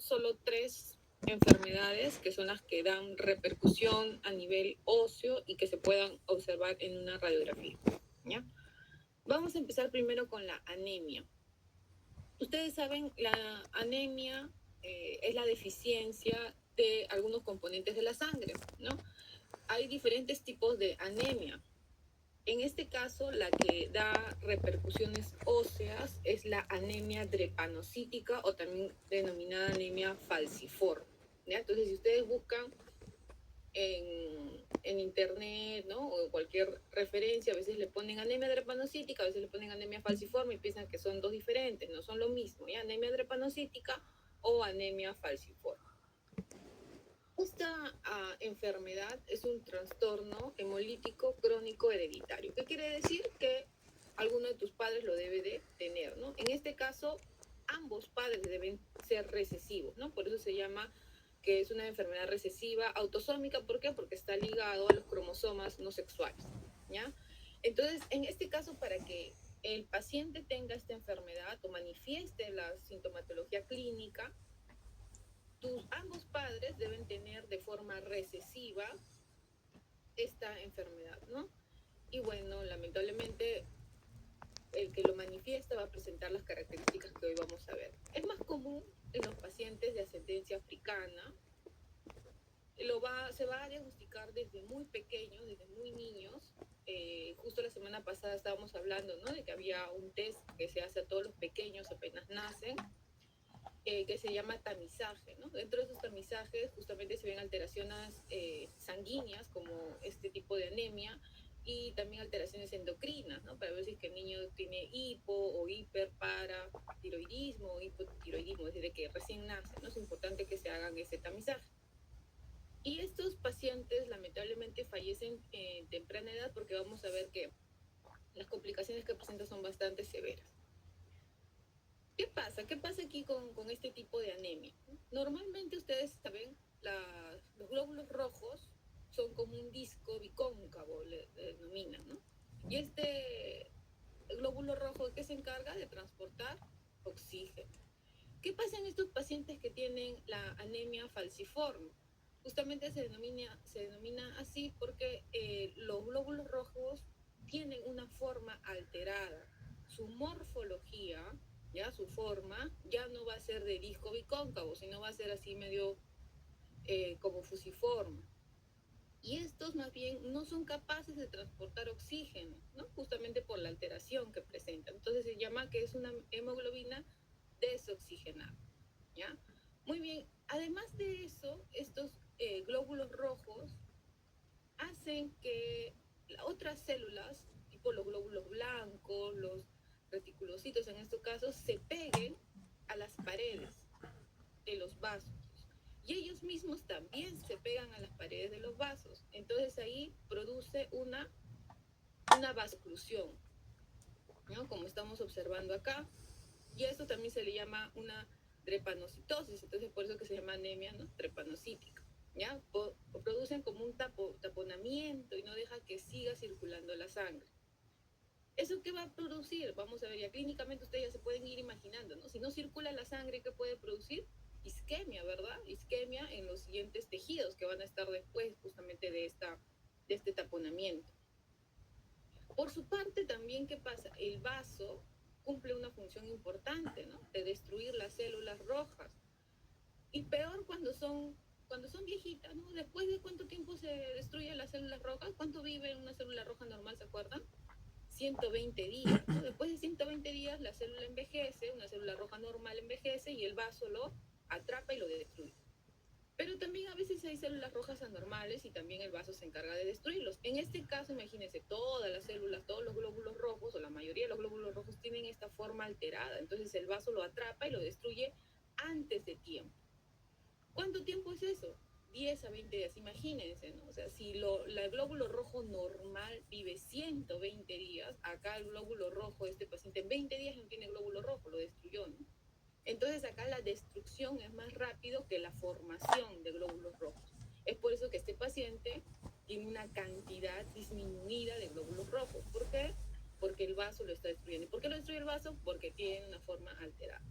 solo tres enfermedades que son las que dan repercusión a nivel óseo y que se puedan observar en una radiografía. ¿Ya? Vamos a empezar primero con la anemia. Ustedes saben, la anemia es la deficiencia de algunos componentes de la sangre, ¿no? Hay diferentes tipos de anemia. En este caso, la que da repercusiones óseas es la anemia drepanocítica o también denominada anemia falciforme. ¿Ya? Entonces, si ustedes buscan en internet, ¿no? O en cualquier referencia, a veces le ponen anemia drepanocítica, a veces le ponen anemia falciforme y piensan que son dos diferentes, no son lo mismo, ¿ya? Anemia drepanocítica o anemia falciforme. Esta enfermedad es un trastorno hemolítico crónico hereditario. ¿Qué quiere decir? Que alguno de tus padres lo debe de tener, ¿no? En este caso, ambos padres deben ser recesivos, ¿no? Por eso se llama que es una enfermedad recesiva autosómica. ¿Por qué? Porque está ligado a los cromosomas no sexuales, ¿ya? Entonces, en este caso, para que el paciente tenga esta enfermedad o manifieste la sintomatología clínica, ambos padres deben tener de forma recesiva esta enfermedad, ¿no? Y bueno, lamentablemente el que lo manifiesta va a presentar las características que hoy vamos a ver. Es más común en los pacientes de ascendencia africana. Se va a diagnosticar desde muy pequeños, desde muy niños. Justo la semana pasada estábamos hablando, ¿no? De que había un test que se hace a todos los pequeños apenas nacen, que se llama tamizaje, ¿no? Dentro de esos tamizajes justamente se ven alteraciones sanguíneas como este tipo de anemia y también alteraciones endocrinas, ¿no? Para ver si es que el niño tiene hipo o hiperparatiroidismo o hipotiroidismo, desde que recién nace, ¿no? Es importante que se hagan ese tamizaje. Y estos pacientes lamentablemente fallecen en temprana edad porque vamos a ver que las complicaciones que presentan son bastante severas. ¿Qué pasa? ¿Qué pasa aquí con este tipo de anemia? Normalmente ustedes saben, los glóbulos rojos son como un disco bicóncavo, le denominan, ¿no? Y este glóbulo rojo, ¿qué se encarga? De transportar oxígeno. ¿Qué pasa en estos pacientes que tienen la anemia falciforme? Justamente se denomina así porque los glóbulos rojos tienen una forma alterada. Su morfología, ya su forma, ya no va a ser de disco bicóncavo, sino va a ser así medio como fusiforme. Y estos más bien no son capaces de transportar oxígeno, ¿no? Justamente por la alteración que presentan. Entonces se llama que es una hemoglobina desoxigenada, ¿ya? Muy bien, además de eso, estos glóbulos rojos hacen que otras células, tipo los glóbulos blancos, los reticulocitos en estos casos, se peguen a las paredes de los vasos. Y ellos mismos también se pegan a las paredes de los vasos. Entonces ahí produce una vasoclusión, ¿no? Como estamos observando acá. Y esto también se le llama una drepanocitosis, entonces por eso que se llama anemia, ¿no? Drepanocítica, ¿ya? Producen como un taponamiento y no deja que siga circulando la sangre. ¿Eso qué va a producir? Vamos a ver, ya clínicamente ustedes ya se pueden ir imaginando, ¿no? Si no circula la sangre, ¿qué puede producir? Isquemia, ¿verdad? Isquemia en los siguientes tejidos que van a estar después justamente de este taponamiento. Por su parte, también, ¿qué pasa? El vaso cumple una función importante, ¿no? De destruir las células rojas. Y peor cuando son viejitas, ¿no? Después de cuánto tiempo se destruyen las células rojas, ¿cuánto vive una célula roja normal, se acuerdan? 120 días, ¿no? Después de 120 días la célula envejece, una célula roja normal envejece y el vaso lo atrapa y lo destruye. Pero también a veces hay células rojas anormales y también el vaso se encarga de destruirlos. En este caso, imagínense, todas las células, todos los glóbulos rojos, o la mayoría de los glóbulos rojos tienen esta forma alterada. Entonces el vaso lo atrapa y lo destruye antes de tiempo. ¿Cuánto tiempo es eso? 10 a 20 días, imagínense, ¿no? O sea, si el glóbulo rojo normal vive 120 días, acá el glóbulo rojo de este paciente en 20 días no tiene glóbulo rojo, lo destruyó, ¿no? Entonces acá la destrucción es más rápido que la formación de glóbulos rojos. Es por eso que este paciente tiene una cantidad disminuida de glóbulos rojos. ¿Por qué? Porque el vaso lo está destruyendo. ¿Y por qué lo destruye el vaso? Porque tiene una forma alterada.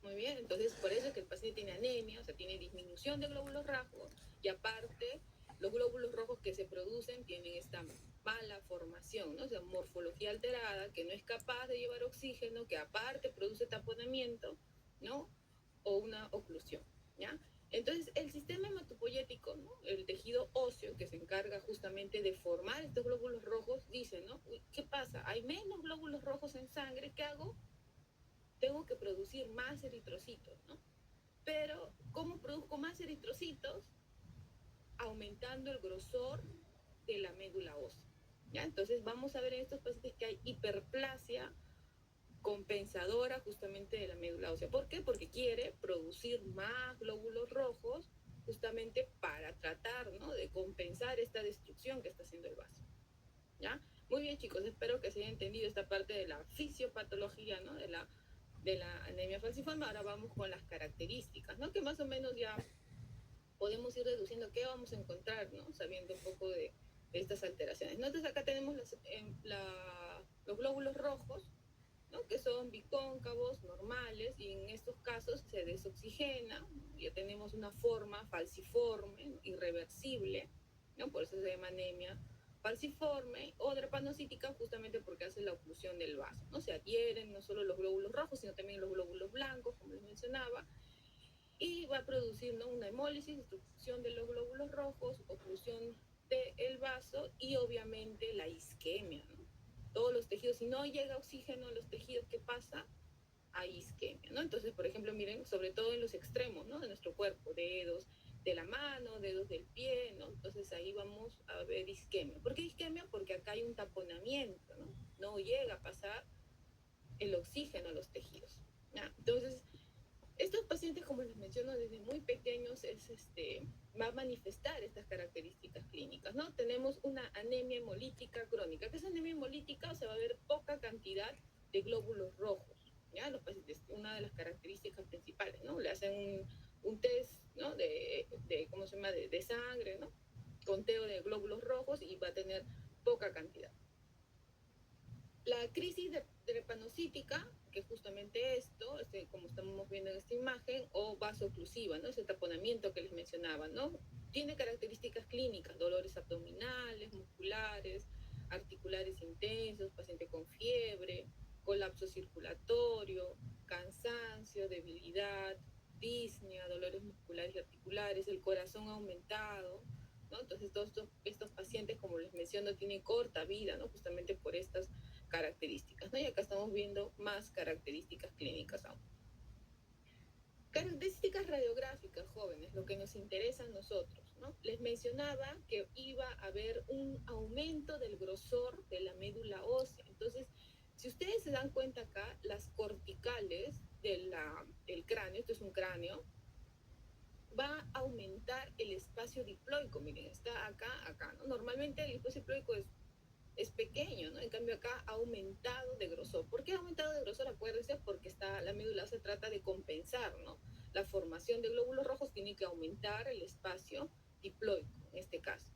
Muy bien, entonces por eso es que el paciente tiene anemia, o sea, tiene disminución de glóbulos rojos y aparte los glóbulos rojos que se producen tienen esta mala formación, ¿no? O sea, morfología alterada, que no es capaz de llevar oxígeno, que aparte produce taponamiento, ¿no? O una oclusión, ¿ya? Entonces, el sistema hematopoyético, ¿no? El tejido óseo que se encarga justamente de formar estos glóbulos rojos, dice, ¿no? Uy, ¿qué pasa? Hay menos glóbulos rojos en sangre, ¿qué hago? Tengo que producir más eritrocitos, ¿no? Pero, ¿cómo produzco más eritrocitos? Aumentando el grosor de la médula ósea, ¿ya? Entonces, vamos a ver en estos pacientes que hay hiperplasia compensadora justamente de la médula ósea. ¿Por qué? Porque quiere producir más glóbulos rojos justamente para tratar, ¿no? De compensar esta destrucción que está haciendo el vaso, ¿ya? Muy bien, chicos, espero que se haya entendido esta parte de la fisiopatología, ¿no? De la anemia falciforme. Ahora vamos con las características, ¿no? Que más o menos ya podemos ir deduciendo qué vamos a encontrar, ¿no? Sabiendo un poco de estas alteraciones. Entonces acá tenemos los glóbulos rojos, ¿no? Que son bicóncavos, normales, y en estos casos se desoxigena, ya tenemos una forma falciforme, ¿no? Irreversible, ¿no? Por eso se llama anemia falciforme o drepanocítica, justamente porque hace la oclusión del vaso, ¿no? Se adhieren no solo los glóbulos rojos, sino también los glóbulos blancos, como les mencionaba, y va a producir, ¿no? Una hemólisis, destrucción de los glóbulos rojos, oclusión del vaso y obviamente la isquemia, ¿no? Todos los tejidos, si no llega oxígeno a los tejidos, ¿qué pasa? Hay isquemia, ¿no? Entonces, por ejemplo, miren, sobre todo en los extremos, ¿no? De nuestro cuerpo, dedos de la mano, dedos del pie, ¿no? Entonces ahí vamos a ver isquemia. ¿Por qué isquemia? Porque acá hay un taponamiento, ¿no? No llega a pasar el oxígeno a los tejidos, ¿ya? Entonces, estos pacientes, como les menciono, desde muy pequeños va a manifestar estas características clínicas, ¿no? Tenemos una anemia hemolítica crónica. ¿Qué es anemia hemolítica? O sea, va a haber poca cantidad de glóbulos rojos, ¿ya? Los pacientes, una de las características principales, ¿no? Le hacen un test, ¿no? ¿Cómo se llama? De sangre, ¿no? Conteo de glóbulos rojos y va a tener poca cantidad. La crisis drepanocítica, que es justamente esto, como estamos viendo en esta imagen, o vasoclusiva, ¿no? Ese taponamiento que les mencionaba, ¿no? Tiene características clínicas, dolores abdominales, musculares, articulares intensos, paciente con fiebre, colapso circulatorio, cansancio, debilidad, disnea, dolores musculares y articulares, el corazón aumentado, ¿no? Entonces todos estos pacientes, como les menciono, tienen corta vida, ¿no? Justamente por estas características, ¿no? Y acá estamos viendo más características clínicas aún. Características radiográficas, jóvenes, lo que nos interesa a nosotros, ¿no? Les mencionaba que iba a haber un aumento del grosor de la médula ósea. Entonces, si ustedes se dan cuenta acá, las corticales del cráneo, esto es un cráneo, va a aumentar el espacio diploico. Miren, está acá, ¿no? Normalmente el espacio diploico es pequeño, ¿no? En cambio acá ha aumentado de grosor. ¿Por qué ha aumentado de grosor? Acuérdense, porque la médula se trata de compensar, ¿no? La formación de glóbulos rojos tiene que aumentar el espacio diploico, en este caso.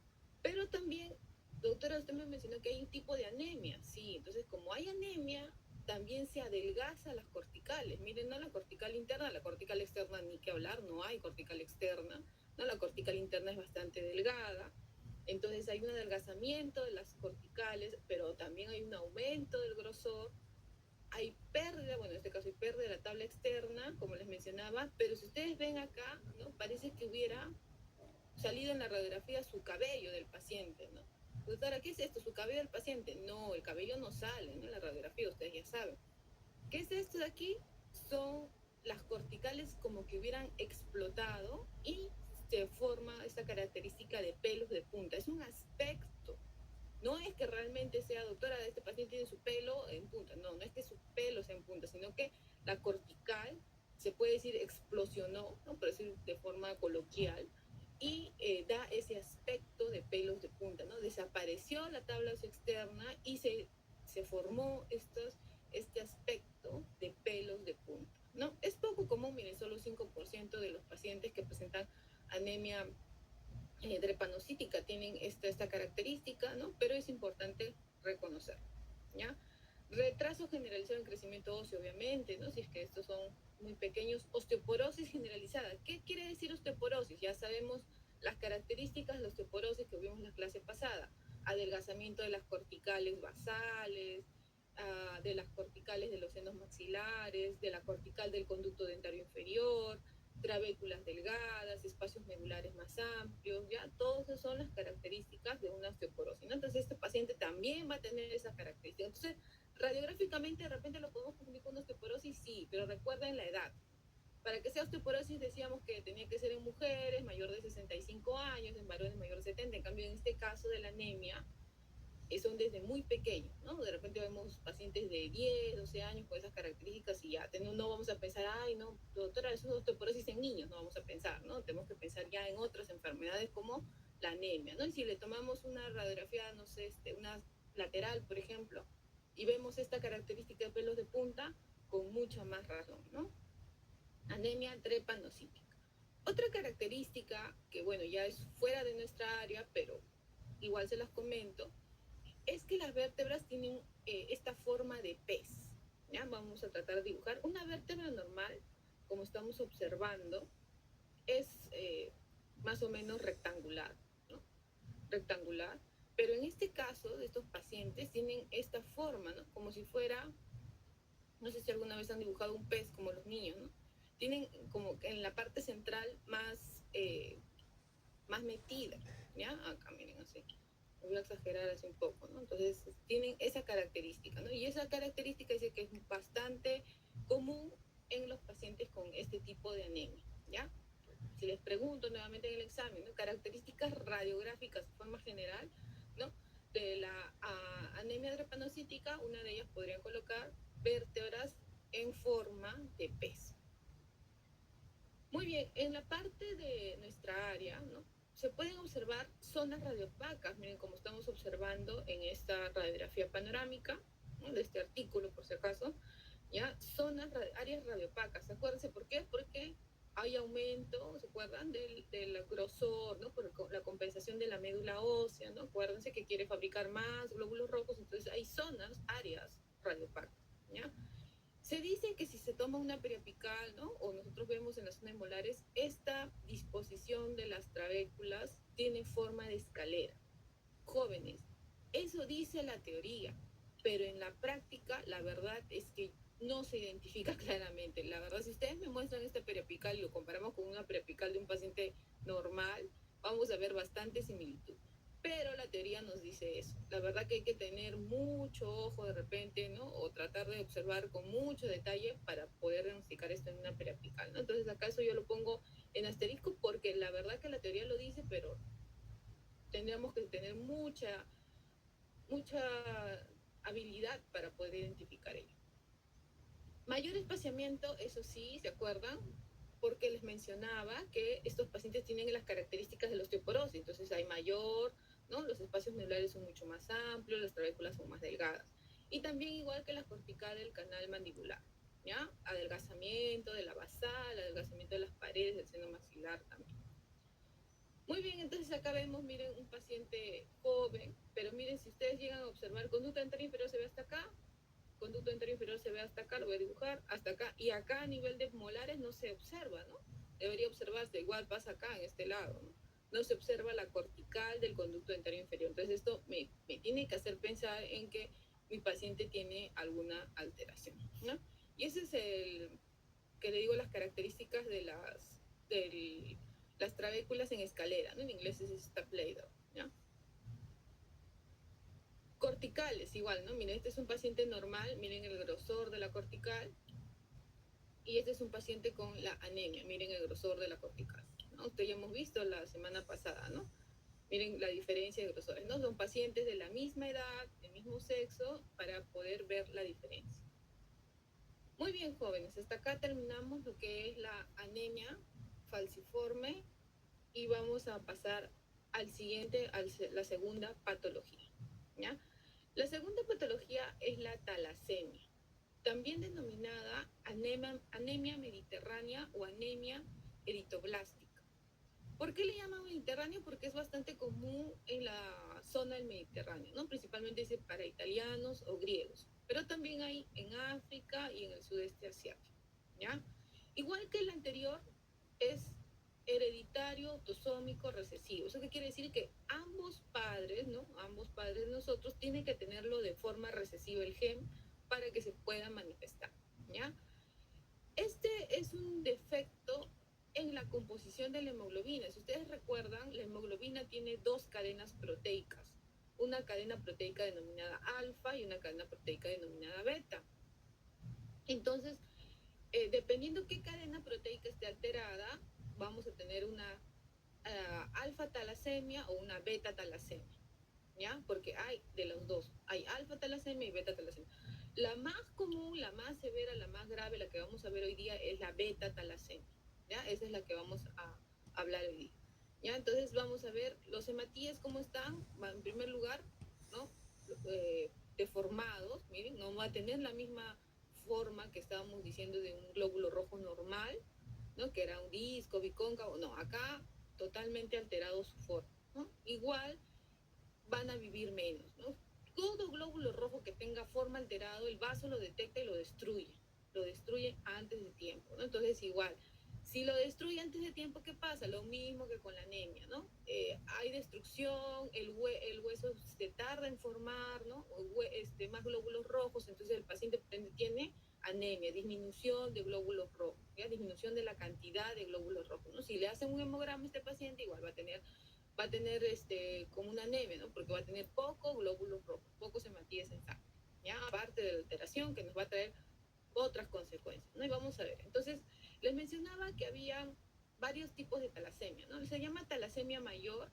Pero también, doctora, usted me mencionó que hay un tipo de anemia. Sí, entonces como hay anemia, también se adelgaza las corticales. Miren, no la cortical interna, la cortical externa ni que hablar, no hay cortical externa, ¿no? La cortical interna es bastante delgada. Entonces hay un adelgazamiento de las corticales, pero también hay un aumento del grosor, hay pérdida, bueno, en este caso hay pérdida de la tabla externa, como les mencionaba, pero si ustedes ven acá, ¿no? Parece que hubiera salido en la radiografía su cabello del paciente, ¿no? Doctora, ¿qué es esto? ¿Su cabello del paciente? No, el cabello no sale, ¿no? En la radiografía, ustedes ya saben. ¿Qué es esto de aquí? Son las corticales como que hubieran explotado y se forma esta característica de pelos de punta. Es un aspecto. No es que realmente sea, doctora, este paciente tiene su pelo en punta. No, no es que su pelo sea en punta, sino que la cortical, se puede decir, explosionó, ¿no? Por decir de forma coloquial, y da ese aspecto de pelos de punta, ¿no? Desapareció la tabla externa y se formó este aspecto de pelos de punta, ¿no? Es poco común, miren, solo 5% de los pacientes que presentan anemia drepanocítica tienen esta característica, ¿no? Pero es importante reconocerlo, ¿ya? Retraso generalizado en crecimiento óseo, obviamente, ¿no? Si es que estos son muy pequeños, osteoporosis generalizada. ¿Qué quiere decir osteoporosis? Ya sabemos las características de la osteoporosis que vimos en la clase pasada. Adelgazamiento de las corticales basales, de las corticales de los senos maxilares, de la cortical del conducto dentario inferior, trabéculas delgadas, espacios medulares más amplios, ya todas esas son las características de una osteoporosis, ¿no? Entonces este paciente también va a tener esas características. Entonces, radiográficamente de repente lo podemos confundir con osteoporosis, sí, pero recuerden la edad. Para que sea osteoporosis decíamos que tenía que ser en mujeres mayor de 65 años, en varones mayor de 70. En cambio, en este caso de la anemia, son desde muy pequeños, ¿no? De repente vemos pacientes de 10, 12 años con esas características y ya no vamos a pensar, ay, no, doctora, eso es osteoporosis en niños, no vamos a pensar, ¿no? Tenemos que pensar ya en otras enfermedades como la anemia, ¿no? Y si le tomamos una radiografía, no sé, una lateral, por ejemplo, y vemos esta característica de pelos de punta, con mucha más razón, ¿no? Anemia drepanocítica. Otra característica que, bueno, ya es fuera de nuestra área, pero igual se las comento, es que las vértebras tienen esta forma de pez. ¿Ya? Vamos a tratar de dibujar. Una vértebra normal, como estamos observando, es más o menos rectangular, ¿no? Rectangular. Pero en este caso de estos pacientes tienen esta forma, ¿no? Como si fuera, no sé si alguna vez han dibujado un pez como los niños, ¿no? Tienen como en la parte central más metida, ¿ya? Acá miren así. Voy a exagerar así un poco, ¿no? Entonces tienen esa característica, ¿no? Y esa característica dice que es bastante común en los pacientes con este tipo de anemia, ¿ya? Si les pregunto nuevamente en el examen, ¿no? Características radiográficas de forma general, ¿no? De la anemia drepanocítica, una de ellas podrían colocar vértebras en forma de pez. Muy bien, en la parte de nuestra área, ¿no? Se pueden observar zonas radiopacas, miren como estamos observando en esta radiografía panorámica, ¿no? De este artículo, por si acaso, ¿ya? Áreas radiopacas. Acuérdense por qué, porque hay aumento, ¿se acuerdan? Del grosor, ¿no? Por la compensación de la médula ósea, ¿no? Acuérdense que quiere fabricar más glóbulos rojos, entonces hay áreas radiopacas, ¿ya? Se dice que si se toma una periapical, ¿no? O nosotros vemos en las zonas molares, esta disposición de las trabéculas tiene forma de escalera. Jóvenes, eso dice la teoría, pero en la práctica la verdad es que no se identifica claramente. La verdad, si ustedes me muestran esta periapical y lo comparamos con una periapical de un paciente normal, vamos a ver bastante similitud. Pero la teoría nos dice eso. La verdad que hay que tener mucho ojo de repente, ¿no? O tratar de observar con mucho detalle para poder diagnosticar esto en una periapical, ¿no? Entonces, acá eso yo lo pongo en asterisco porque la verdad que la teoría lo dice, pero tendríamos que tener mucha habilidad para poder identificar ello. Mayor espaciamiento, eso sí, ¿se acuerdan? Porque les mencionaba que estos pacientes tienen las características de la osteoporosis, entonces hay mayor, ¿no? Los espacios medulares son mucho más amplios, las trabéculas son más delgadas. Y también igual que la cortical del canal mandibular, ¿ya? Adelgazamiento de la basal, adelgazamiento de las paredes del seno maxilar también. Muy bien, entonces acá vemos, miren, un paciente joven, pero miren, si ustedes llegan a observar, conducto anterior inferior se ve hasta acá, conducto anterior inferior se ve hasta acá, lo voy a dibujar, hasta acá, y acá a nivel de molares no se observa, ¿no? Debería observarse, igual pasa acá, en este lado, ¿no? No se observa la cortical del conducto anterior inferior. Entonces esto me tiene que hacer pensar en que mi paciente tiene alguna alteración, ¿no? Y ese es el que le digo las características de las trabéculas en escalera, ¿no? En inglés es stapledon, ¿ya? Corticales, igual, ¿no? Miren, este es un paciente normal, miren el grosor de la cortical, y este es un paciente con la anemia, miren el grosor de la cortical, ¿no? Ustedes ya hemos visto la semana pasada, ¿no? Miren la diferencia de grosores, ¿no? Son pacientes de la misma edad, del mismo sexo, para poder ver la diferencia. Muy bien, jóvenes, hasta acá terminamos lo que es la anemia falciforme y vamos a pasar al siguiente, la segunda patología, ¿ya? La segunda patología es la talasemia, también denominada anemia mediterránea o anemia eritoblástica. ¿Por qué le llaman Mediterráneo? Porque es bastante común en la zona del Mediterráneo, ¿no? Principalmente dice para italianos o griegos, pero también hay en África y en el sudeste asiático, ¿ya? Igual que el anterior, es hereditario, autosómico, recesivo. ¿Eso qué quiere decir? Que ambos padres, ¿no? Ambos padres de nosotros tienen que tenerlo de forma recesiva el gen para que se pueda manifestar, ¿ya? Este es un defecto en la composición de la hemoglobina. Si ustedes recuerdan, la hemoglobina tiene dos cadenas proteicas, una cadena proteica denominada alfa y una cadena proteica denominada beta. Entonces, dependiendo qué cadena proteica esté alterada, vamos a tener una alfa talasemia o una beta talasemia, ¿ya? Porque hay de los dos, hay alfa talasemia y beta talasemia. La más común, la más severa, la más grave, la que vamos a ver hoy día es la beta talasemia, ¿ya? Esa es la que vamos a hablar hoy día, ¿ya? Entonces vamos a ver los hematíes cómo están. En primer lugar, ¿no? Deformados, miren, no va a tener la misma forma que estábamos diciendo de un glóbulo rojo normal, ¿no? Que era un disco, bicóncavo, no, acá totalmente alterado su forma, ¿no? Igual van a vivir menos, ¿no? Todo glóbulo rojo que tenga forma alterada, el vaso lo detecta y lo destruye antes de tiempo, ¿no? Entonces igual, si lo destruye antes de tiempo, ¿qué pasa? Lo mismo que con la anemia, ¿no? Hay destrucción, el hueso se tarda en formar, ¿no? Más glóbulos rojos, entonces el paciente tiene anemia, disminución de glóbulos rojos, ¿ya? Disminución de la cantidad de glóbulos rojos, ¿no? Si le hacen un hemograma a este paciente, igual va a tener como una anemia, ¿no? Porque va a tener pocos glóbulos rojos, pocos hematíes en sangre, ¿ya? Aparte de la alteración que nos va a traer otras consecuencias, ¿no? Y vamos a ver. Entonces, les mencionaba que había varios tipos de talasemia, ¿no? Se llama talasemia mayor.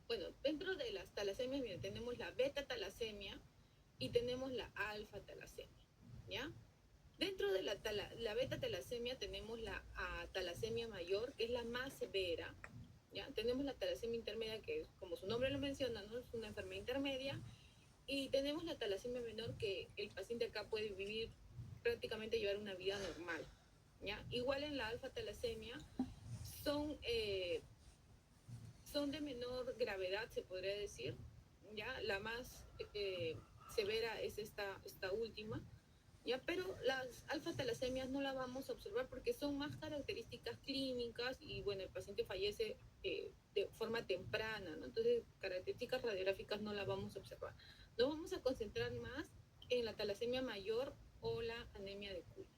Bueno, dentro de las talasemias, mira, tenemos la beta talasemia y tenemos la alfa talasemia, ¿ya? Dentro de la beta talasemia tenemos la talasemia mayor, que es la más severa, ¿ya? Tenemos la talasemia intermedia, que es, como su nombre lo menciona, ¿no? Es una enfermedad intermedia, y tenemos la talasemia menor, que el paciente acá puede vivir, prácticamente llevar una vida normal, ¿ya? Igual en la alfa talasemia son, son de menor gravedad, se podría decir, ¿ya? La más severa es esta última, ¿ya? Pero las alfa-talasemias no las vamos a observar porque son más características clínicas y, bueno, el paciente fallece de forma temprana, ¿no? Entonces, características radiográficas no las vamos a observar. Nos vamos a concentrar más en la talasemia mayor o la anemia de Curie,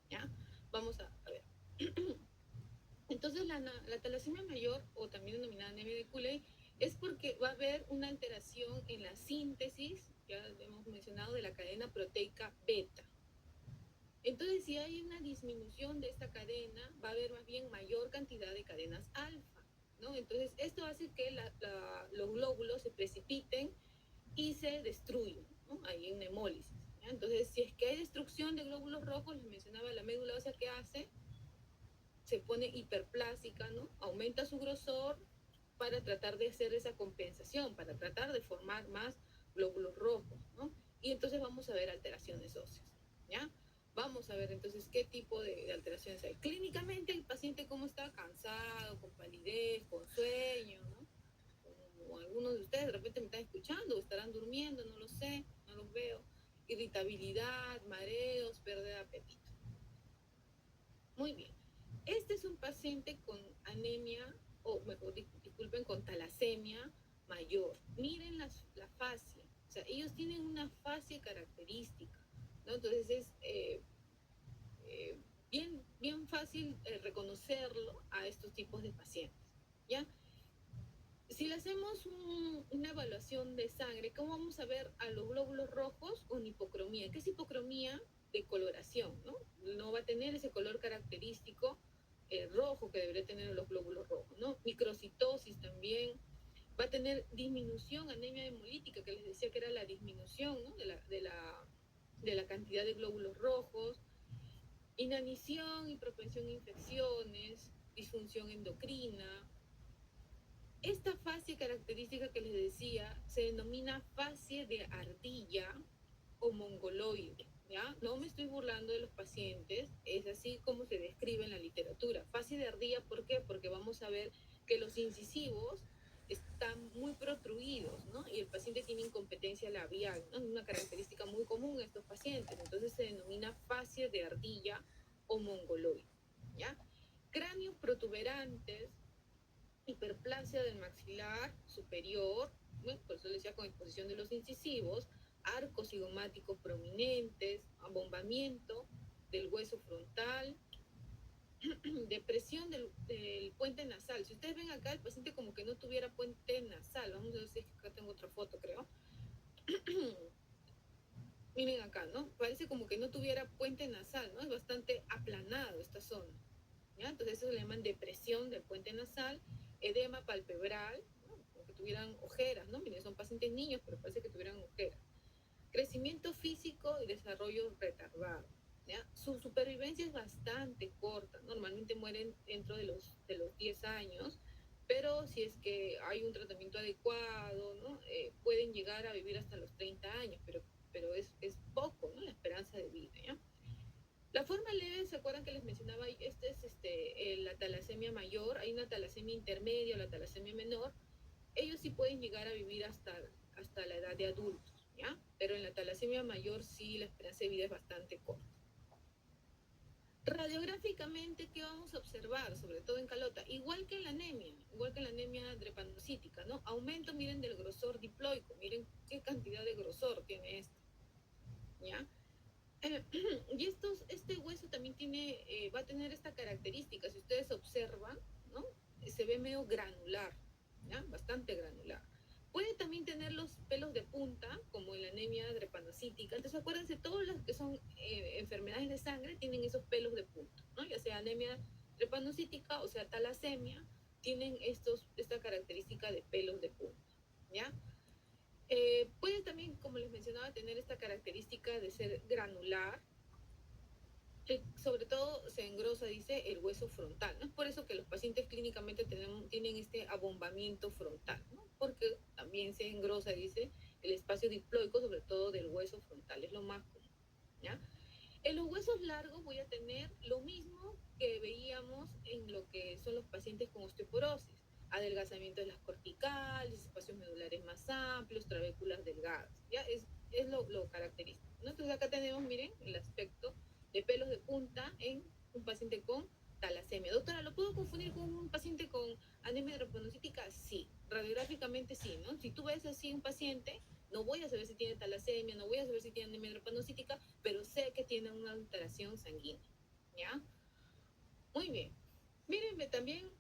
¿ya? Vamos a ver. Entonces, la talasemia mayor, o también denominada anemia de Cooley, es porque va a haber una alteración en la síntesis, ya hemos mencionado, de la cadena proteica beta. Entonces, si hay una disminución de esta cadena, va a haber más bien mayor cantidad de cadenas alfa, ¿no? Entonces, esto hace que los glóbulos se precipiten y se destruyen, ¿no? Hay una hemólisis, ¿ya? Entonces, si es que hay destrucción de glóbulos rojos, les mencionaba la médula ósea, que hace, se pone hiperplásica, ¿no? Aumenta su grosor para tratar de hacer esa compensación, para tratar de formar más glóbulos rojos, ¿no? Y entonces vamos a ver alteraciones óseas, ¿ya? Vamos a ver entonces qué tipo de alteraciones hay. Clínicamente el paciente cómo está, cansado, con palidez, con sueño, ¿no? Como algunos de ustedes de repente me están escuchando o estarán durmiendo, no lo sé, no los veo. Irritabilidad, mareos, pérdida de apetito. Muy bien. Este es un paciente con anemia, o mejor, disculpen, con talasemia mayor. Miren la fascia. O sea, ellos tienen una fascia característica, ¿no? Entonces es bien fácil reconocerlo a estos tipos de pacientes, ¿ya? Si le hacemos una evaluación de sangre, ¿cómo vamos a ver a los glóbulos rojos con hipocromía? ¿Qué es hipocromía? De coloración, ¿no? No va a tener ese color característico rojo que debería tener los glóbulos rojos, ¿no? Microcitosis también. Va a tener disminución, anemia hemolítica, que les decía que era la disminución, ¿no? de la cantidad de glóbulos rojos. Inanición y propensión a infecciones, disfunción endocrina. Esta fascia característica que les decía se denomina fascia de ardilla o mongoloide, ¿ya? No me estoy burlando de los pacientes, es así como se describe en la literatura. Fascia de ardilla, ¿por qué? Porque vamos a ver que los incisivos están muy protruidos, ¿no? Y el paciente tiene incompetencia labial, ¿no? Es una característica muy común en estos pacientes. Entonces se denomina fascia de ardilla o mongoloide, ¿ya? Cráneos protuberantes, hiperplasia del maxilar superior, ¿no? Por eso le decía con exposición de los incisivos, arcos cigomáticos prominentes, abombamiento del hueso frontal, depresión del puente nasal. Si ustedes ven acá, el paciente como que no tuviera puente nasal. Vamos a ver si acá tengo otra foto, creo. Miren acá, ¿no? Parece como que no tuviera puente nasal, ¿no? Es bastante aplanado esta zona, ¿ya? Entonces eso le llaman depresión del puente nasal, edema palpebral, ¿no? Como que tuvieran ojeras, ¿no? Miren, son pacientes niños, pero parece que tuvieran ojeras. Crecimiento físico y desarrollo retardado, ¿ya? Su supervivencia es bastante corta, normalmente mueren dentro de los 10 años, pero si es que hay un tratamiento adecuado, ¿no? Pueden llegar a vivir hasta los 30 años, pero es poco, ¿no? La esperanza de vida, ¿ya? La forma leve, ¿se acuerdan que les mencionaba? Este es la talasemia mayor, hay una talasemia intermedia o la talasemia menor. Ellos sí pueden llegar a vivir hasta la edad de adultos, ¿ya? Pero en la talasemia mayor sí la esperanza de vida es bastante corta. Radiográficamente, ¿qué vamos a observar? Sobre todo en calota, igual que en la anemia drepanocítica, ¿no? Aumento, miren, del grosor diploico, miren qué cantidad de grosor tiene esto, ¿ya? Y este hueso también va a tener esta característica, si ustedes observan, ¿no? Se ve medio granular, ¿ya? Bastante granular. Puede también tener los pelos de punta, como en la anemia drepanocítica. Entonces, acuérdense, todas las que son enfermedades de sangre tienen esos pelos de punta, ¿no? Ya sea anemia drepanocítica o sea talasemia, tienen esta característica de pelos de punta, ¿ya? Puede también, como les mencionaba, tener esta característica de ser granular. Sobre todo se engrosa, dice, el hueso frontal, ¿no? Es por eso que los pacientes clínicamente tienen este abombamiento frontal, ¿no? Porque también se engrosa, dice, el espacio diploico, sobre todo del hueso frontal, es lo más común, ¿ya? En los huesos largos voy a tener lo mismo que veíamos en lo que son los pacientes con osteoporosis, adelgazamiento de las corticales, espacios medulares más amplios, trabéculas delgadas, ¿ya? Es lo característico, ¿no? Entonces acá tenemos, miren, el aspecto de pelos de punta en un paciente con talasemia. Doctora, ¿lo puedo confundir con un paciente con anemia drepanocítica? Sí, radiográficamente sí, ¿no? Si tú ves así un paciente, no voy a saber si tiene talasemia, no voy a saber si tiene anemia drepanocítica, pero sé que tiene una alteración sanguínea, ¿ya? Muy bien. Mírenme también,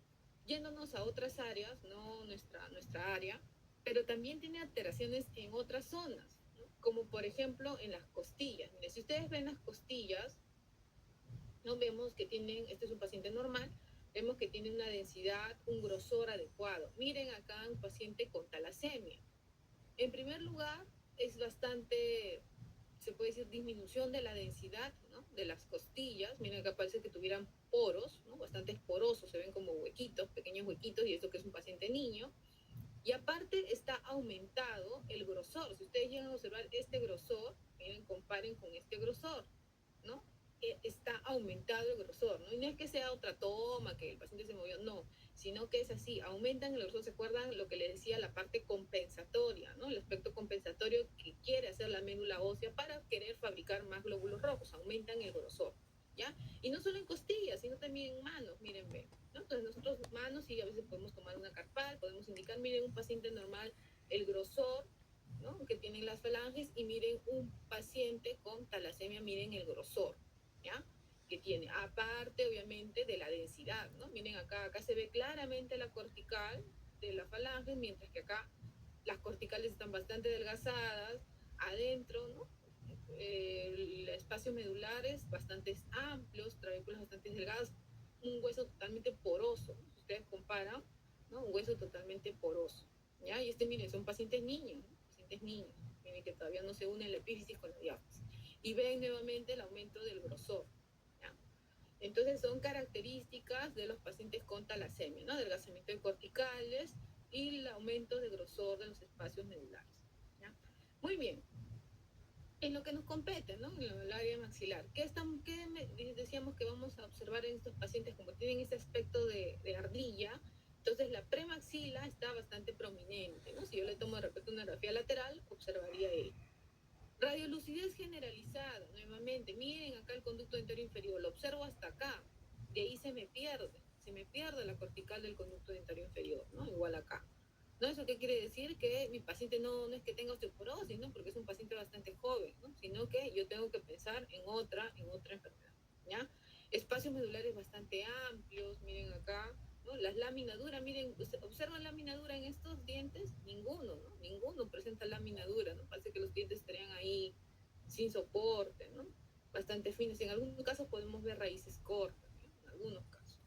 yéndonos a otras áreas, no nuestra área, pero también tiene alteraciones en otras zonas, ¿no? Como por ejemplo en las costillas. Miren, si ustedes ven las costillas, no vemos que tienen, este es un paciente normal, vemos que tiene una densidad, un grosor adecuado. Miren acá un paciente con talasemia. En primer lugar, es bastante, se puede decir, disminución de la densidad, ¿no? De las costillas. Miren acá parece que tuvieran poros, ¿no? Bastante porosos, se ven como huequitos, pequeños huequitos, y esto que es un paciente niño. Y aparte está aumentado el grosor. Si ustedes llegan a observar este grosor, miren, comparen con este grosor, ¿no? Está aumentado el grosor, ¿no? Y no es que sea otra toma, que el paciente se movió, no, sino que es así, aumentan el grosor. ¿Se acuerdan lo que les decía, la parte compensatoria, ¿no? El aspecto compensatorio que quiere hacer la médula ósea para querer fabricar más glóbulos rojos, aumentan el grosor, ¿ya? Y no solo en costillas, sino también en manos, miren, ven, ¿no? Entonces nosotros manos sí, a veces podemos tomar una carpal, podemos indicar, miren, un paciente normal, el grosor, ¿no? Que tienen las falanges, y miren un paciente con talasemia, miren el grosor, ¿ya? Que tiene, aparte obviamente de la densidad, ¿no? Miren acá se ve claramente la cortical de la falange, mientras que acá las corticales están bastante adelgazadas, adentro, ¿no? Espacios medulares bastante amplios, trabéculas bastante delgadas, un hueso totalmente poroso, ¿no? Si ustedes comparan, ¿no? Un hueso totalmente poroso, ¿ya? Y miren, son pacientes niños, ¿no? Pacientes niños, miren que todavía no se une la epífisis con la diáfisis. Y ven nuevamente el aumento del grosor, ¿ya? Entonces son características de los pacientes con talasemia, ¿no? Adelgazamiento de corticales y el aumento de grosor de los espacios medulares, ¿ya? Muy bien. En lo que nos compete, ¿no? En el área maxilar. ¿Qué decíamos que vamos a observar en estos pacientes como tienen ese aspecto de ardilla? Entonces la premaxila está bastante prominente, ¿no? Si yo le tomo de repente una radiografía lateral, observaría él. Radiolucidez generalizada, nuevamente, miren acá el conducto dentario inferior, lo observo hasta acá, de ahí se me pierde la cortical del conducto dentario inferior, ¿no? Igual acá. ¿No? ¿Eso qué quiere decir? Que mi paciente no es que tenga osteoporosis, ¿no? Porque es un paciente bastante joven, ¿no? Sino que yo tengo que pensar en otra enfermedad, ¿ya? Espacios medulares bastante amplios, miren acá, ¿no? Las láminas duras, miren, ¿observan lámina dura en estos dientes? Ninguno, ¿no? Ninguno presenta lámina dura, ¿no? Parece que los dientes estarían ahí sin soporte, ¿no? Bastante finos. En algunos casos podemos ver raíces cortas, ¿no? En algunos casos.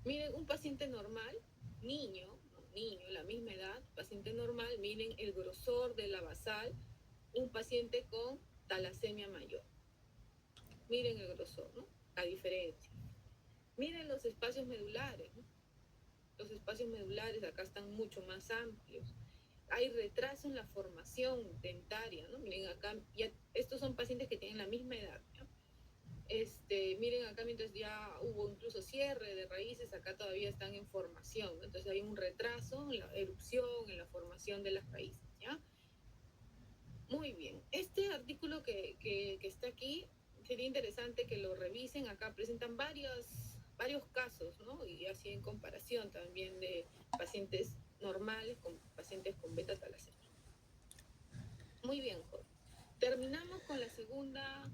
Miren, un paciente normal, niño, ¿no? Niño, la misma edad, paciente normal, miren el grosor de la basal, un paciente con talasemia mayor. Miren el grosor, ¿no? La diferencia. Miren los espacios medulares, ¿no? Los espacios medulares acá están mucho más amplios. Hay retraso en la formación dentaria, ¿no? Miren acá, ya, estos son pacientes que tienen la misma edad, ¿no? Miren acá, mientras ya hubo incluso cierre de raíces, acá todavía están en formación, ¿no? Entonces hay un retraso en la erupción, en la formación de las raíces, ¿ya? Muy bien. Este artículo que está aquí, sería interesante que lo revisen. Acá presentan varios casos, ¿no? Y así en comparación también de pacientes normales con pacientes con beta talasemia. Muy bien, Jorge. Terminamos con la segunda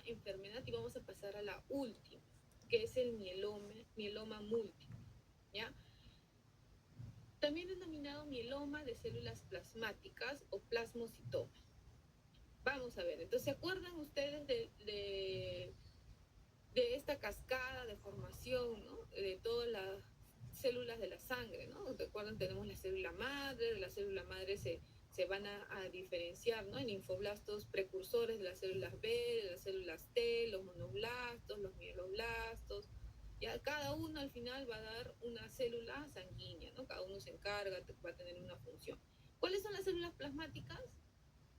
enfermedad y vamos a pasar a la última, que es el mieloma múltiple, ¿ya? También denominado mieloma de células plasmáticas o plasmocitoma. Vamos a ver, entonces, ¿se acuerdan ustedes de esta cascada de formación, ¿no? De todas las células de la sangre, ¿no? Recuerdan, tenemos la célula madre, de la célula madre se van a diferenciar, ¿no? En linfoblastos precursores de las células B, de las células T, los monoblastos, los mieloblastos. Ya cada uno al final va a dar una célula sanguínea, ¿no? Cada uno se encarga, va a tener una función. ¿Cuáles son las células plasmáticas?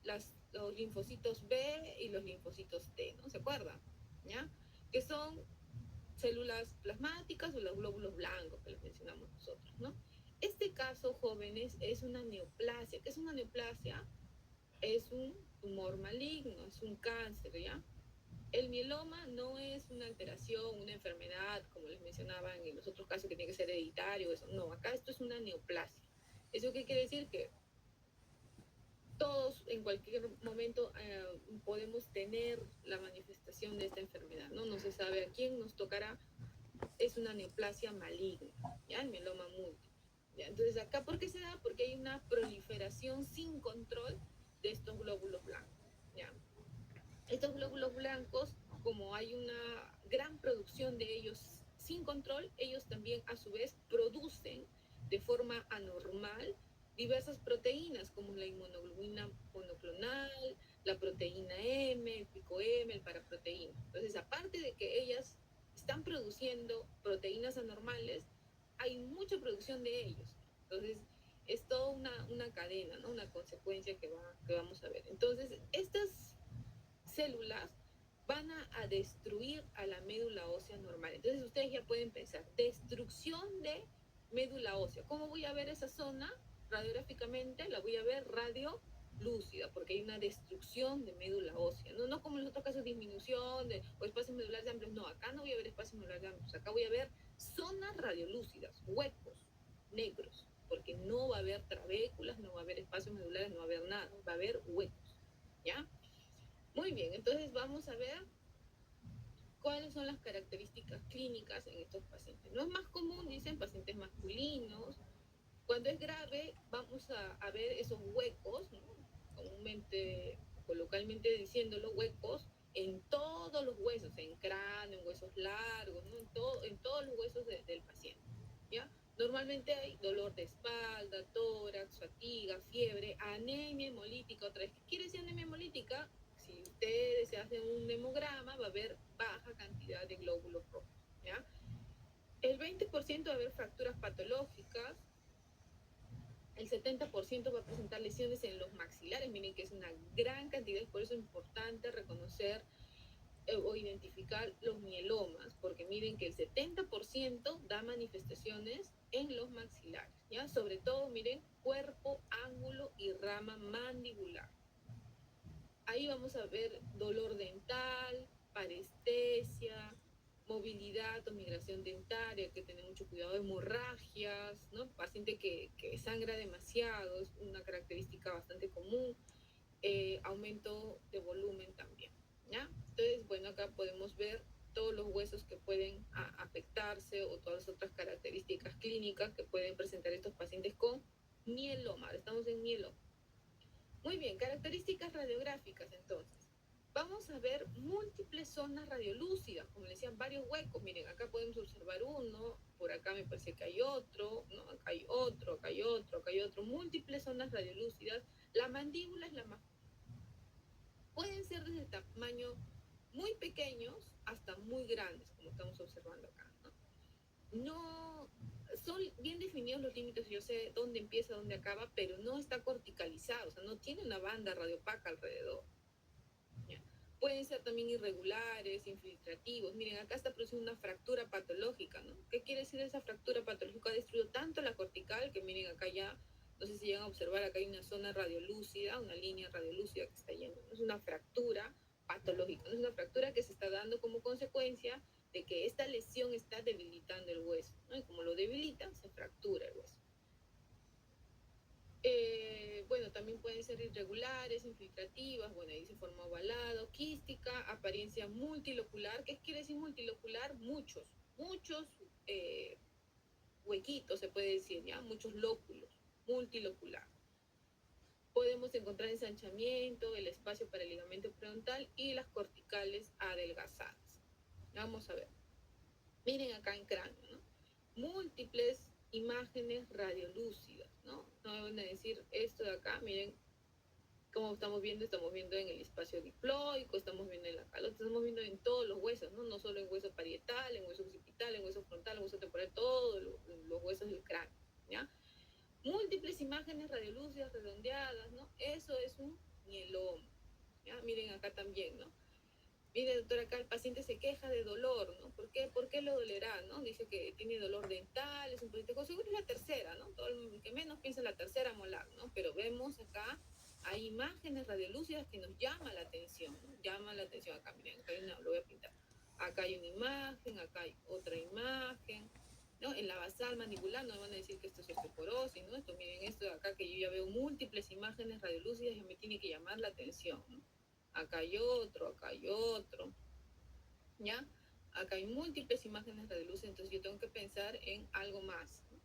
Los linfocitos B y los linfocitos T, ¿no? ¿Se acuerdan? ¿Ya? Que son células plasmáticas o los glóbulos blancos que les mencionamos nosotros, ¿no? Este caso, jóvenes, es una neoplasia. ¿Qué es una neoplasia? Es un tumor maligno, es un cáncer, ¿ya? El mieloma no es una alteración, una enfermedad, como les mencionaba en los otros casos que tiene que ser hereditario, eso. No, acá esto es una neoplasia. ¿Eso qué quiere decir? Que todos en cualquier momento podemos tener la manifestación de esta enfermedad, ¿no? No se sabe a quién nos tocará, es una neoplasia maligna, ¿ya? El mieloma múltiple. ¿Ya? Entonces, acá, ¿por qué se da? Porque hay una proliferación sin control de estos glóbulos blancos, ¿ya? Estos glóbulos blancos, como hay una gran producción de ellos sin control, ellos también a su vez producen de forma anormal diversas proteínas como la inmunoglobulina monoclonal, la proteína M, el pico M, el paraproteína. Entonces, aparte de que ellas están produciendo proteínas anormales, hay mucha producción de ellos. Entonces, es toda una cadena, ¿no? Una consecuencia que vamos a ver. Entonces, estas células van a destruir a la médula ósea normal. Entonces ustedes ya pueden pensar, destrucción de médula ósea. ¿Cómo voy a ver esa zona? Radiográficamente la voy a ver radiolúcida, porque hay una destrucción de médula ósea. No como en los otros casos, disminución o espacios medulares amplios. No, acá no voy a ver espacios medulares amplios. Acá voy a ver zonas radiolúcidas, huecos negros, porque no va a haber trabéculas, no va a haber espacios medulares, no va a haber nada, va a haber huecos, ¿ya? Muy bien, entonces vamos a ver cuáles son las características clínicas en estos pacientes. No es más común, dicen, pacientes masculinos. Cuando es grave, vamos a ver esos huecos, ¿no? Comúnmente, coloquialmente diciéndolo, huecos en todos los huesos, en cráneo, en huesos largos, ¿no? En todos los huesos del paciente, ¿ya? Normalmente hay dolor de espalda, tórax, fatiga, fiebre, anemia hemolítica. Otra vez, ¿qué quiere decir anemia hemolítica? Si ustedes se hacen un hemograma, va a haber baja cantidad de glóbulos rojos, ¿ya? El 20% va a haber fracturas patológicas, el 70% va a presentar lesiones en los maxilares. Miren que es una gran cantidad, por eso es importante reconocer o identificar los mielomas, porque miren, miren que el 70% da manifestaciones en los maxilares, ¿ya? Sobre todo, miren, cuerpo, ángulo y rama mandibular. Ahí vamos a ver dolor dental, parestesia, movilidad o migración dentaria, hay que tener mucho cuidado, hemorragias, ¿no? Paciente que sangra demasiado, es una característica bastante común, aumento de volumen también, ¿ya? Entonces, bueno, acá podemos ver todos los huesos que pueden afectarse o todas las otras características clínicas que pueden presentar estos pacientes con mieloma. Estamos en mieloma. Muy bien, características radiográficas entonces. Vamos a ver múltiples zonas radiolúcidas, como les decían, varios huecos. Miren, acá podemos observar uno, por acá me parece que hay otro, ¿no? Acá hay otro, acá hay otro, acá hay otro. Múltiples zonas radiolúcidas. La mandíbula es la más... Pueden ser desde tamaño muy pequeños hasta muy grandes, como estamos observando acá, ¿no? No son bien definidos los límites, yo sé dónde empieza, dónde acaba, pero no está corticalizado, o sea, no tiene una banda radiopaca alrededor. ¿Ya? Pueden ser también irregulares, infiltrativos. Miren, acá está produciendo una fractura patológica, ¿no? ¿Qué quiere decir esa fractura patológica? Ha destruido tanto la cortical que miren acá ya, no sé si llegan a observar, acá hay una zona radiolúcida, una línea radiolúcida que está yendo. No es una fractura patológica, no es una fractura que se está dando como consecuencia de que esta lesión está debilitando el hueso, ¿no? Y como lo debilita, se fractura el hueso. Bueno, también pueden ser irregulares, infiltrativas, bueno, ahí se forma ovalado, quística, apariencia multilocular. ¿Qué quiere decir multilocular? Muchos huequitos, se puede decir, ¿ya? Muchos lóculos, multilocular. Podemos encontrar ensanchamiento, el espacio para el ligamento frontal y las corticales adelgazadas. Vamos a ver. Miren acá en cráneo, ¿no? Múltiples imágenes radiolúcidas, ¿no? No me van a decir esto de acá, miren, como estamos viendo en el espacio diploico, estamos viendo en la calota, estamos viendo en todos los huesos, ¿no? No solo en hueso parietal, en hueso occipital, en hueso frontal, en hueso temporal, todos los huesos del cráneo, ¿ya? Múltiples imágenes radiolúcidas redondeadas, ¿no? Eso es un mieloma, ¿ya? Miren acá también, ¿no? Mire, doctora, acá el paciente se queja de dolor, ¿no? ¿Por qué lo dolerá, no? Dice que tiene dolor dental, es un poquito... Seguro es la tercera, ¿no? Todo el que menos piensa en la tercera molar, ¿no? Pero vemos acá, hay imágenes radiolúcidas que nos llaman la atención, ¿no? Llama la atención acá, miren, acá hay una, lo voy a pintar. Acá hay una imagen, acá hay otra imagen, ¿no? En la basal mandibular no me van a decir que esto es osteoporosis, ¿no? Esto, miren, esto de acá que yo ya veo múltiples imágenes radiolúcidas y me tiene que llamar la atención, ¿no? Acá hay otro, ¿ya? Acá hay múltiples imágenes radiolúcidas, entonces yo tengo que pensar en algo más, ¿no?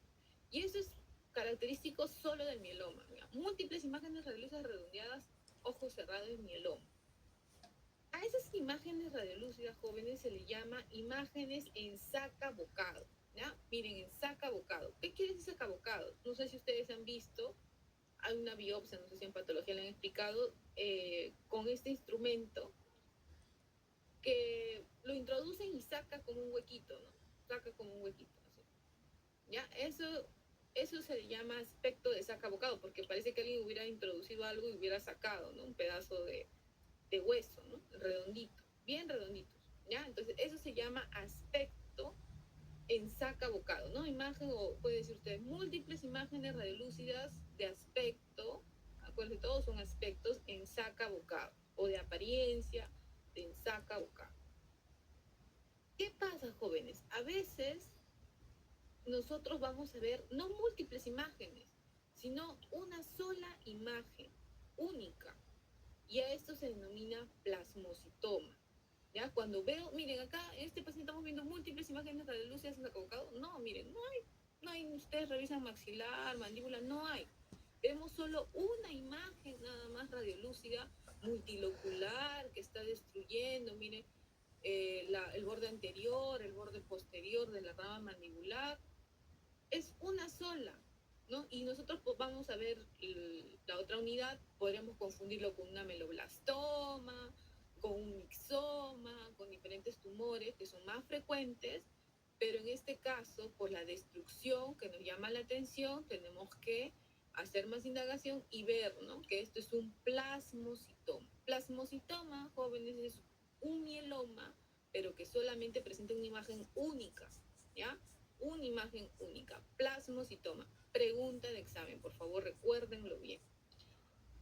Y eso es característico solo del mieloma, ¿ya? Múltiples imágenes radiolúcidas redondeadas, ojos cerrados, mieloma. A esas imágenes radiolúcidas jóvenes se le llama imágenes en saca-bocado, ¿ya? Miren, en saca-bocado. ¿Qué quiere decir saca-bocado? No sé si ustedes han visto, hay una biopsia, no sé si en patología le han explicado, con este instrumento que lo introducen y saca como un huequito, ¿no? Saca como un huequito, así. ¿Ya? Eso se le llama aspecto de saca-bocado, porque parece que alguien hubiera introducido algo y hubiera sacado, ¿no? Un pedazo de hueso, ¿no? Redondito, bien redonditos, ¿ya? Entonces, eso se llama aspecto en saca-bocado, ¿no? Imagen, o puede decir usted, múltiples imágenes radiolúcidas de aspecto, acuérdense, todos son aspectos en saca-bocado, o de apariencia, de en saca-bocado. ¿Qué pasa, jóvenes? A veces nosotros vamos a ver no múltiples imágenes, sino una sola imagen, única. Y a esto se denomina plasmocitoma. ¿Ya? Cuando veo, miren, acá en este paciente estamos viendo múltiples imágenes radiolúcidas en acabocado. No, miren, no hay, ustedes revisan maxilar, mandíbula, no hay. Vemos solo una imagen nada más radiolúcida, multilocular, que está destruyendo, miren, el borde anterior, el borde posterior de la rama mandibular. Es una sola, ¿no? Y nosotros vamos a ver la otra unidad, podríamos confundirlo con una meloblastoma, con un mixoma, con diferentes tumores que son más frecuentes, pero en este caso, por la destrucción que nos llama la atención, tenemos que hacer más indagación y ver, ¿no? Que esto es un plasmocitoma. Plasmocitoma, jóvenes, es un mieloma pero que solamente presenta una imagen única, ¿ya? Una imagen única, plasmocitoma. Pregunta de examen, por favor, recuérdenlo bien.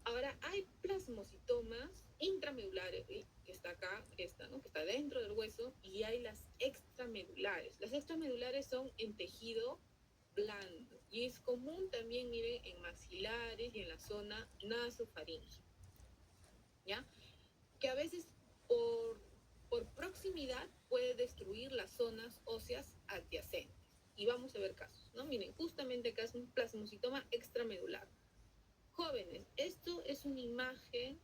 Ahora, hay plasmocitomas intramedulares, que está acá, esta, ¿no? Que está dentro del hueso, y hay las extramedulares. Las extramedulares son en tejido blando, y es común también, miren, en maxilares y en la zona nasofaríngea, ¿ya? Que a veces por, por proximidad puede destruir las zonas óseas adyacentes. Y vamos a ver casos, ¿no? Miren, justamente acá es un plasmocitoma extramedular. Jóvenes, esto es una imagen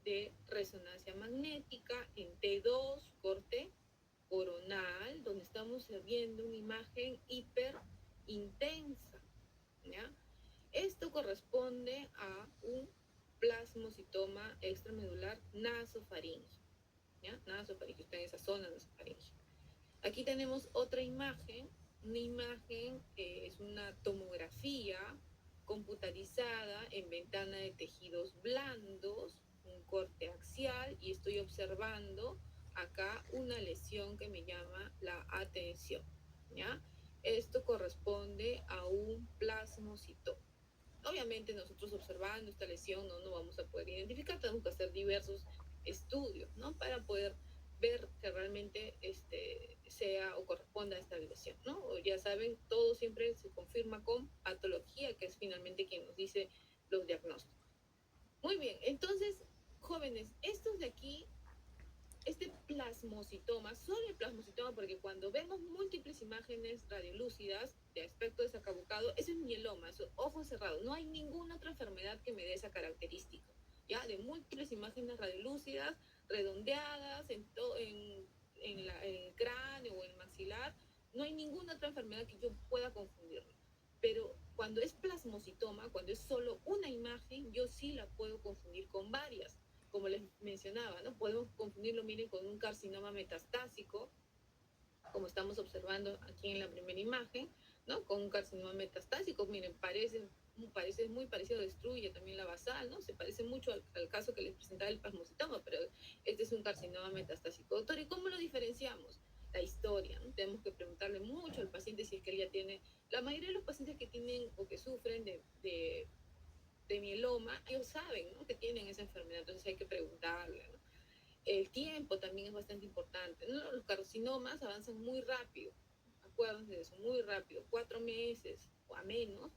de resonancia magnética en T2, corte coronal, donde estamos viendo una imagen hiper intensa, ¿ya? Esto corresponde a un plasmocitoma extramedular nasofaríngeo, ¿ya? Nasofaríngeo, está en esa zona nasofaríngea. Aquí tenemos otra imagen, una imagen que es una tomografía computarizada en ventana de tejidos blandos, un corte axial, y estoy observando acá una lesión que me llama la atención, ¿ya? Esto corresponde a un plasmocitoma. Obviamente nosotros observando esta lesión no vamos a poder identificar, tenemos que hacer diversos estudios, ¿no? Para poder ver que realmente sea o corresponda a esta lesión, ¿no? O ya saben, todo siempre se confirma con patología, que es finalmente quien nos dice los diagnósticos. Muy bien, entonces, jóvenes, estos de aquí, este plasmocitoma, solo el plasmocitoma, porque cuando vemos múltiples imágenes radiolúcidas de aspecto desacabucado, eso es mieloma, eso, ojos cerrados. No hay ninguna otra enfermedad que me dé esa característica, ¿ya? De múltiples imágenes radiolúcidas, redondeadas en el cráneo o en el maxilar, no hay ninguna otra enfermedad que yo pueda confundirlo. Pero cuando es plasmocitoma, cuando es solo una imagen, yo sí la puedo confundir con varias, como les mencionaba, ¿no? Podemos confundirlo, miren, con un carcinoma metastásico, como estamos observando aquí en la primera imagen, ¿no? Con un carcinoma metastásico, miren, parece muy parecido, destruye también la basal, ¿no? Se parece mucho al caso que les presentaba el plasmocitoma, pero este es un carcinoma metastásico. Doctor, ¿y cómo lo diferenciamos? La historia, ¿no? Tenemos que preguntarle mucho al paciente si es que él ya tiene, la mayoría de los pacientes que tienen o que sufren de mieloma, ellos saben, ¿no? Que tienen esa enfermedad, entonces hay que preguntarle, ¿no? El tiempo también es bastante importante, ¿no? Los carcinomas avanzan muy rápido, acuérdense de eso, muy rápido, 4 meses o a menos,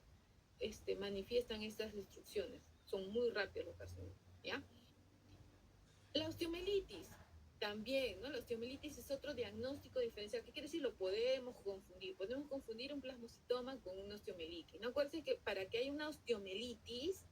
manifiestan estas destrucciones, son muy rápidos los carcinomas, ¿ya? La osteomelitis, también, ¿no? La osteomelitis es otro diagnóstico diferencial. ¿Qué quiere decir? Lo podemos confundir un plasmocitoma con una osteomelitis, ¿no? Acuérdense que para que haya una osteomelitis,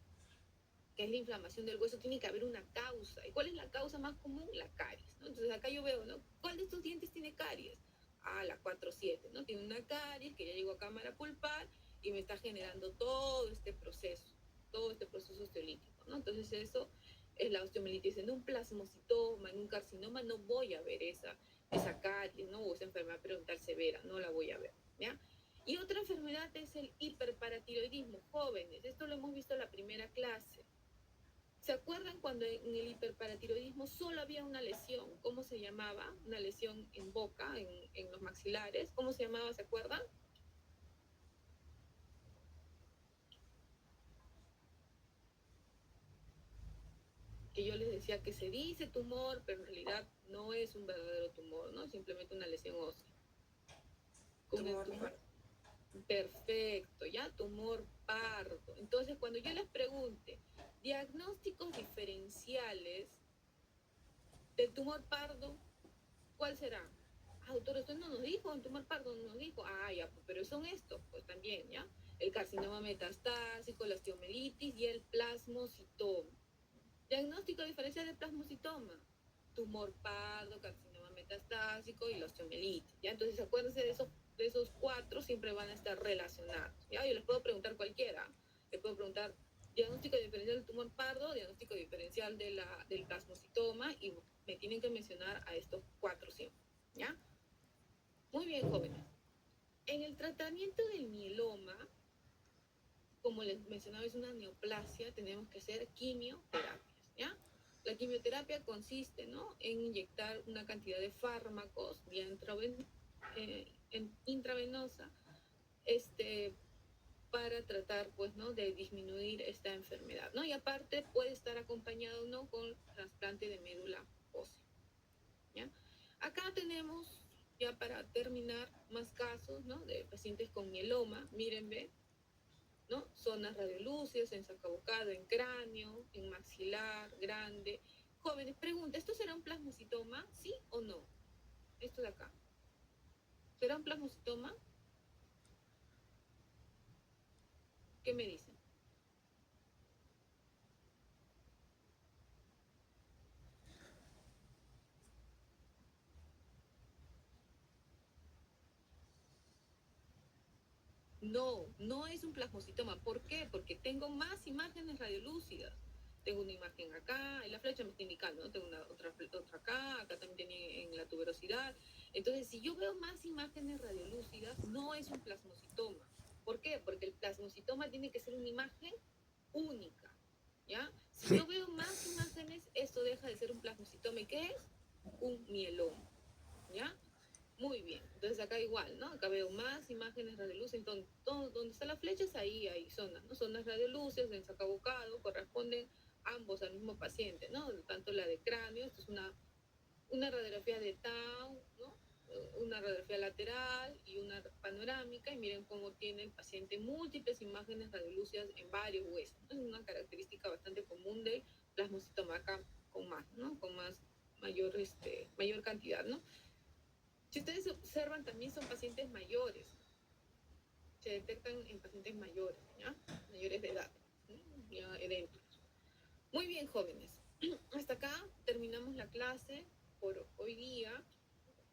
que es la inflamación del hueso, tiene que haber una causa. ¿Y cuál es la causa más común? La caries, ¿no? Entonces acá yo veo, ¿no? ¿Cuál de estos dientes tiene caries? Ah, la 4-7, ¿no? Tiene una caries que ya llegó a cámara pulpar y me está generando todo este proceso osteolítico, ¿no? Entonces eso es la osteomelitis. En un plasmocitoma, en un carcinoma, no voy a ver esa caries, ¿no? O esa enfermedad periodontal severa, no la voy a ver, ¿ya? Y otra enfermedad es el hiperparatiroidismo. Jóvenes, esto lo hemos visto en la primera clase. ¿Se acuerdan cuando en el hiperparatiroidismo solo había una lesión? ¿Cómo se llamaba? Una lesión en boca, en los maxilares. ¿Cómo se llamaba? ¿Se acuerdan? Que yo les decía que se dice tumor, pero en realidad no es un verdadero tumor, ¿no? Simplemente una lesión ósea. Tumor. Perfecto, ya, tumor pardo. Entonces, cuando yo les pregunte diagnósticos diferenciales del tumor pardo, ¿cuál será? Ah, doctor, usted no nos dijo, un tumor pardo no nos dijo. Ah, ya, pero son estos, pues también, ¿ya? El carcinoma metastásico, la osteomelitis y el plasmocitoma. Diagnóstico diferencial del plasmocitoma. Tumor pardo, carcinoma metastásico y la osteomelitis, ¿ya? Entonces, acuérdense de esos cuatro, siempre van a estar relacionados, ¿ya? Yo les puedo preguntar cualquiera. Les puedo preguntar diagnóstico diferencial del tumor pardo, diagnóstico diferencial del plasmocitoma, y me tienen que mencionar a estos cuatro siempre, ¿ya? Muy bien, jóvenes. En el tratamiento del mieloma, como les mencionaba, es una neoplasia, tenemos que hacer quimioterapias, ¿ya? La quimioterapia consiste, ¿no?, en inyectar una cantidad de fármacos vía intravenosa, para tratar, pues, ¿no?, de disminuir esta enfermedad, ¿no? Y aparte puede estar acompañado, ¿no?, con trasplante de médula ósea, ¿ya? Acá tenemos, ya para terminar, más casos, ¿no?, de pacientes con mieloma. Miren, ve, ¿no? Zonas radiolúcidas en sacabocado, en cráneo, en maxilar, grande. Jóvenes, pregunta, ¿esto será un plasmocitoma? ¿Sí o no? Esto de acá. ¿Será un plasmocitoma? ¿Qué me dicen? No, no es un plasmocitoma. ¿Por qué? Porque tengo más imágenes radiolúcidas. Tengo una imagen acá, en la flecha me está indicando, ¿no? Tengo otra acá, acá también tiene en la tuberosidad. Entonces, si yo veo más imágenes radiolúcidas, no es un plasmocitoma. ¿Por qué? Porque el plasmocitoma tiene que ser una imagen única, ¿ya? Si yo veo más imágenes, esto deja de ser un plasmocitoma. ¿Y qué es? Un mieloma, ¿ya? Muy bien, entonces acá igual, ¿no? Acá veo más imágenes radioluces, entonces donde están las flechas, ahí hay zonas, ¿no? Zonas radioluces en sacabocado, corresponden ambos al mismo paciente, ¿no? Tanto la de cráneo, esto es una radiografía de Tau, ¿no? Una radiografía lateral y una panorámica, y miren cómo tiene el paciente múltiples imágenes radiolúcidas en varios huesos, ¿no? Es una característica bastante común del plasmocitoma acá con más, ¿no? Con más, mayor cantidad, ¿no? Si ustedes observan, también son pacientes mayores, se detectan en pacientes mayores, ¿ya? Mayores de edad, ¿no? Ya edénticos. Muy bien, jóvenes. Hasta acá terminamos la clase por hoy día.